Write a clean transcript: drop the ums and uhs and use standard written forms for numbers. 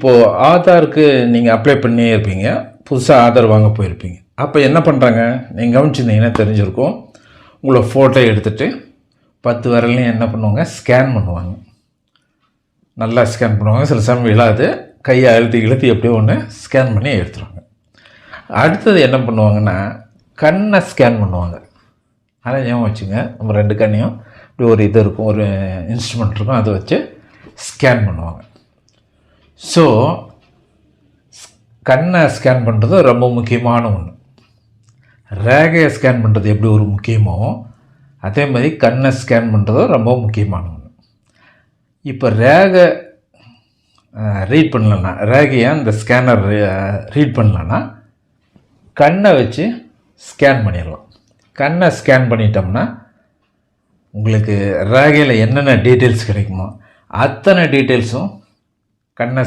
இப்போது ஆதாருக்கு நீங்கள் அப்ளை பண்ணி இருப்பீங்க, புதுசாக ஆதார் வாங்க போயிருப்பீங்க. அப்போ என்ன பண்ணுறாங்க, நீங்கள் கவனிச்சிருந்தீங்கன்னா தெரிஞ்சிருக்கும். உங்களை ஃபோட்டோ எடுத்துகிட்டு 10 விரலையும் என்ன பண்ணுவாங்க, ஸ்கேன் பண்ணுவாங்க. நல்லா ஸ்கேன் பண்ணுவாங்க. சில சமயம் விழாது, கையை அழுத்தி எப்படியோ ஒன்று ஸ்கேன் பண்ணி எடுத்துருவாங்க. அடுத்தது என்ன பண்ணுவாங்கன்னா, கண்ணை ஸ்கேன் பண்ணுவாங்க. அதை ஞாபகம் வச்சுங்க. நம்ம 2 கண்ணையும் இப்படி ஒரு இது இருக்கும், ஒரு இன்ஸ்ட்ருமெண்ட் இருக்கும், அதை வச்சு ஸ்கேன் பண்ணுவாங்க. ஸோ கண்ணை ஸ்கேன் பண்ணுறது ரொம்ப முக்கியமான ஒன்று. ரேகையை ஸ்கேன் பண்ணுறது எப்படி ஒரு முக்கியமோ, அதே மாதிரி கண்ணை ஸ்கேன் பண்ணுறதும் ரொம்ப முக்கியமான ஒன்று. இப்போ ரேகை ரீட் பண்ணலன்னா, ரேகையை அந்த ஸ்கேனர் ரீட் பண்ணலன்னா கண்ணை வச்சு ஸ்கேன் பண்ணிடலாம். கண்ணை ஸ்கேன் பண்ணிட்டோம்னா உங்களுக்கு ரேகையில் என்னென்ன டீட்டெயில்ஸ் கிடைக்குமோ அத்தனை டீட்டெயில்ஸும் கண்ணை